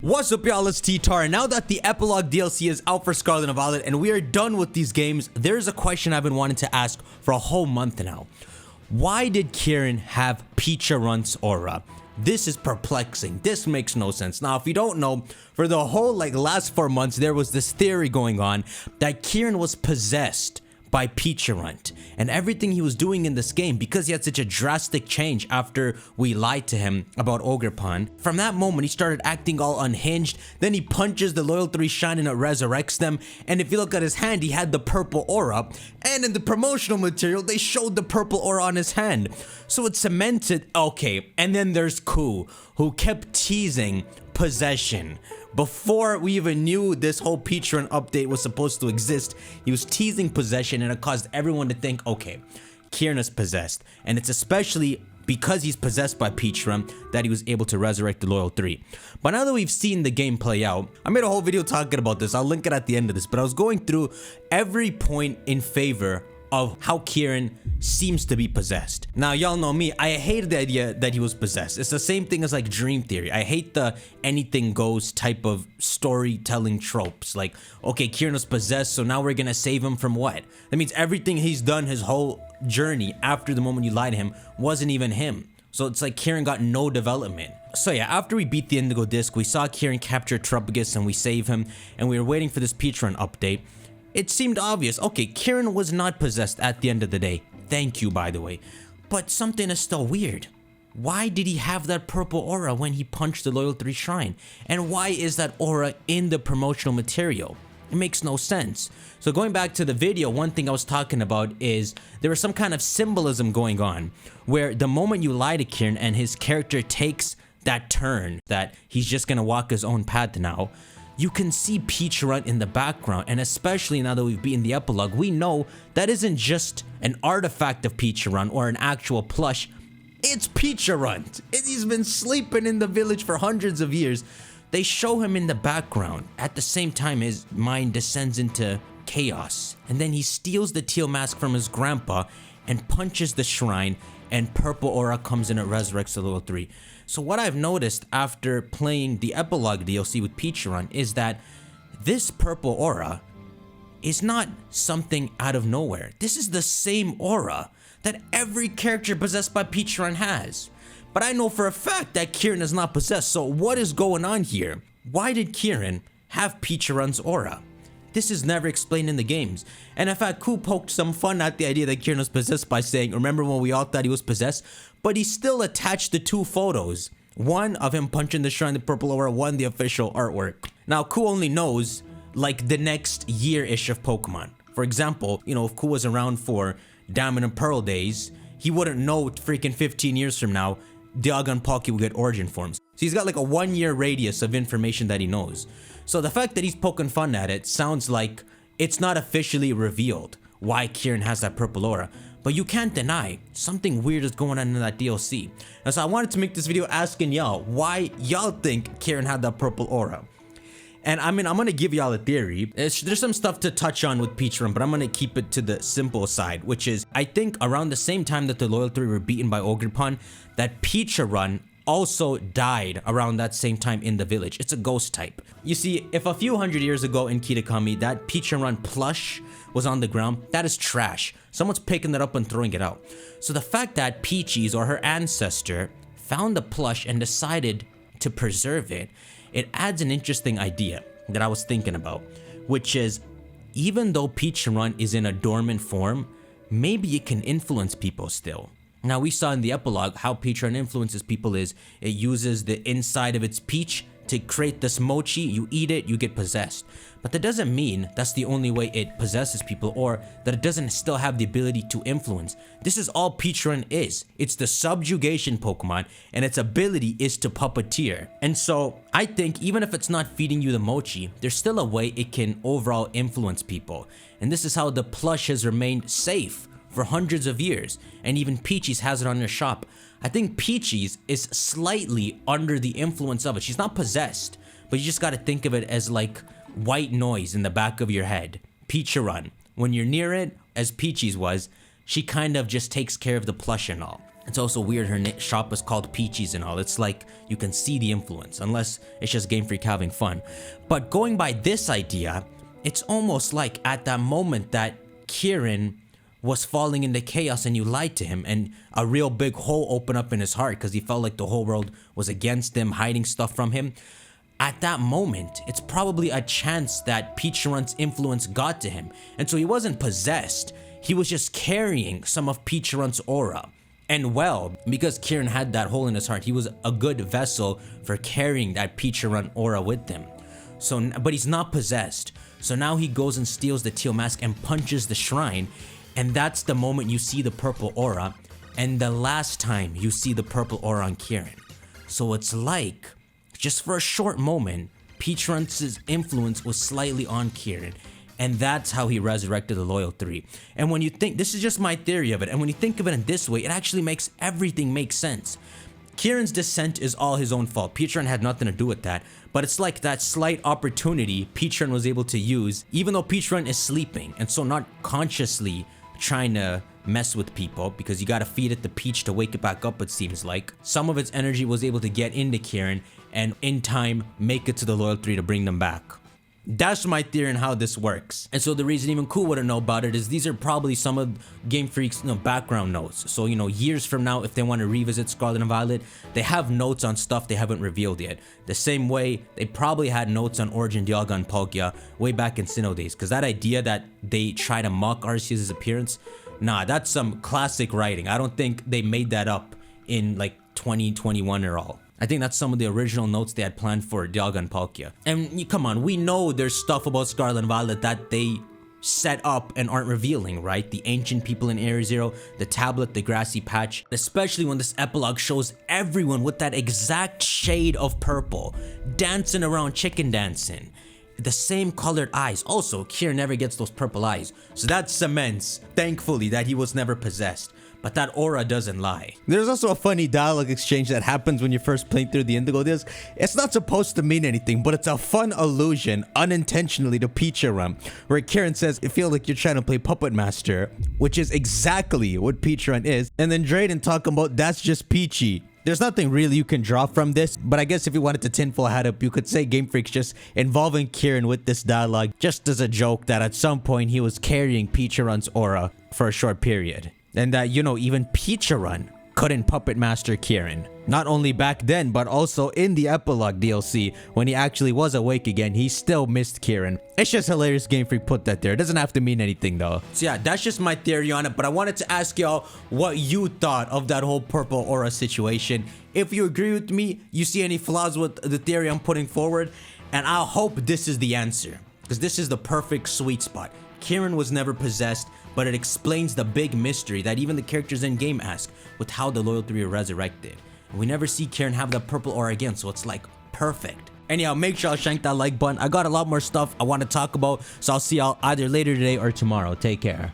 What's up, y'all? It's T-Tar. Now that the Epilogue DLC is out for Scarlet and Violet and we are done with these games, there's a question I've been wanting to ask for a whole month now. Why did Kieran have Pecharunt's aura? This is perplexing. This makes no sense. Now, if you don't know, for the whole last 4 months, there was this theory going on that Kieran was possessed by Pecharunt, and everything he was doing in this game, because he had such a drastic change after we lied to him about Ogerpon. From that moment, he started acting all unhinged. Then he punches the Loyal 3 Shine and it resurrects them. And if you look at his hand, he had the purple aura, and in the promotional material they showed the purple aura on his hand, so it cemented. Okay, and then there's Ku, who kept teasing possession. Before we even knew this whole Pecharunt update was supposed to exist, he was teasing possession, and it caused everyone to think, okay, Kieran is possessed. And it's especially because he's possessed by Pecharunt that he was able to resurrect the Loyal 3. But now that we've seen the game play out, I made a whole video talking about this. I'll link it at the end of this, but I was going through every point in favor of how Kieran seems to be possessed. Now, y'all know me, I hate the idea that he was possessed. It's the same thing as dream theory. I hate the anything goes type of storytelling tropes. Like, okay, Kieran was possessed, so now we're gonna save him from what? That means everything he's done his whole journey after the moment you lied to him wasn't even him. So it's like Kieran got no development. So yeah, after we beat the Indigo disc, we saw Kieran capture Trupagus and we save him, and we were waiting for this Pecharunt update. It seemed obvious. Okay, Kieran was not possessed at the end of the day. Thank you, by the way. But something is still weird. Why did he have that purple aura when he punched the Loyal 3 Shrine? And why is that aura in the promotional material? It makes no sense. So going back to the video, one thing I was talking about is there was some kind of symbolism going on where the moment you lie to Kieran and his character takes that turn that he's just gonna walk his own path now, you can see Pecharunt in the background, and especially now that we've beaten the Epilogue, we know that isn't just an artifact of Pecharunt or an actual plush. It's Pecharunt. He's been sleeping in the village for hundreds of years. They show him in the background. At the same time, his mind descends into chaos, and then he steals the Teal mask from his grandpa and punches the shrine, and purple aura comes in and resurrects the Loyal 3. So what I've noticed after playing the Epilogue DLC with Pecharunt is that this purple aura is not something out of nowhere. This is the same aura that every character possessed by Pecharunt has. But I know for a fact that Kieran is not possessed, so what is going on here? Why did Kieran have Pecharunt's aura? This is never explained in the games. And in fact, Ku poked some fun at the idea that Kieran was possessed by saying, remember when we all thought he was possessed? But he still attached the two photos. One of him punching the shrine, the purple aura, one the official artwork. Now, Ku only knows like the next year-ish of Pokemon. For example, you know, if Ku was around for Diamond and Pearl days, he wouldn't know freaking 15 years from now, Dialga and Palkia will get origin forms. So he's got like a 1 year radius of information that he knows. So the fact that he's poking fun at it sounds like it's not officially revealed why Kieran has that purple aura. But you can't deny something weird is going on in that DLC. And so I wanted to make this video asking y'all why y'all think Kieran had that purple aura. And I mean, I'm gonna give y'all a theory. There's some stuff to touch on with Pecharunt, but I'm gonna keep it to the simple side, which is I think around the same time that the Loyal 3 were beaten by Ogerpon, that Pecharunt also died around that same time in the village. It's a ghost type. You see, if a few hundred years ago in Kitakami that Pecharunt plush was on the ground, that is trash. Someone's picking it up and throwing it out. So the fact that Peaches or her ancestor found the plush and decided to preserve it, it adds an interesting idea that I was thinking about, which is even though Pecharunt is in a dormant form, maybe it can influence people still. Now, we saw in the Epilogue how Pecharunt influences people is it uses the inside of its peach to create this mochi. You eat it, you get possessed. But that doesn't mean that's the only way it possesses people, or that it doesn't still have the ability to influence. This is all Pecharunt is. It's the subjugation Pokemon, and its ability is to puppeteer. And so I think even if it's not feeding you the mochi, there's still a way it can overall influence people. And this is how the plush has remained safe for hundreds of years, and even Peaches has it on her shop. I think Peaches is slightly under the influence of it. She's not possessed, but you just gotta think of it as like white noise in the back of your head. Pecharunt, when you're near it, as Peaches was, she kind of just takes care of the plush and all. It's also weird her shop is called Peachy's and all. It's like you can see the influence, unless it's just Game Freak having fun. But going by this idea, it's almost like at that moment that Kieran was falling into chaos and you lied to him, and a real big hole opened up in his heart because he felt like the whole world was against him, hiding stuff from him. At that moment, it's probably a chance that Pecharunt's influence got to him. And so he wasn't possessed. He was just carrying some of Pecharunt's aura. And well, because Kieran had that hole in his heart, he was a good vessel for carrying that Pecharunt aura with him. So, but he's not possessed. So now he goes and steals the teal mask and punches the shrine. And that's the moment you see the purple aura. And the last time you see the purple aura on Kieran. So it's like, just for a short moment, Pecharunt's influence was slightly on Kieran. And that's how he resurrected the Loyal 3. And when you think, this is just my theory of it, and when you think of it in this way, it actually makes everything make sense. Kieran's descent is all his own fault. Pecharunt had nothing to do with that. But it's like that slight opportunity Pecharunt was able to use, even though Pecharunt is sleeping, and so not consciously trying to mess with people, because you gotta feed it the peach to wake it back up, it seems like. Some of its energy was able to get into Kieran, and in time, make it to the Loyal 3 to bring them back. That's my theory on how this works. And so the reason even Cool wouldn't know about it is these are probably some of Game Freak's background notes. So, years from now, if they want to revisit Scarlet and Violet, they have notes on stuff they haven't revealed yet. The same way they probably had notes on Origin, Dialga, and Palkia way back in Sinnoh days. Because that idea that they try to mock Arceus' appearance, nah, that's some classic writing. I don't think they made that up in like 2021 or all. I think that's some of the original notes they had planned for Dialga and Palkia. And come on, we know there's stuff about Scarlet and Violet that they set up and aren't revealing, right? The ancient people in Area Zero, the tablet, the grassy patch. Especially when this epilogue shows everyone with that exact shade of purple, dancing around, chicken dancing. The same colored eyes. Also, Kieran never gets those purple eyes. So that cements, thankfully, that he was never possessed. But that aura doesn't lie. There's also a funny dialogue exchange that happens when you're first playing through the Indigo disc. It's not supposed to mean anything, but it's a fun allusion, unintentionally, to Pecharunt, where Kieran says, "I feel like you're trying to play Puppet Master," which is exactly what Pecharunt is. And then Drayden talking about, "That's just Peachy." There's nothing really you can draw from this, but I guess if you wanted to tinfoil hat up, you could say Game Freak's just involving Kieran with this dialogue just as a joke that at some point he was carrying Pecharunt's aura for a short period. And that, even Pecharunt couldn't Puppet Master Kieran. Not only back then, but also in the Epilogue DLC, when he actually was awake again, he still missed Kieran. It's just hilarious Game Freak put that there. It doesn't have to mean anything though. So yeah, that's just my theory on it, but I wanted to ask y'all what you thought of that whole purple aura situation. If you agree with me, you see any flaws with the theory I'm putting forward, and I hope this is the answer, because this is the perfect sweet spot. Kieran was never possessed, but it explains the big mystery that even the characters in game ask with how the Loyal 3 are resurrected. And we never see Kieran have that purple aura again, so it's like perfect. Anyhow, make sure y'all shank that like button. I got a lot more stuff I want to talk about, so I'll see y'all either later today or tomorrow. Take care.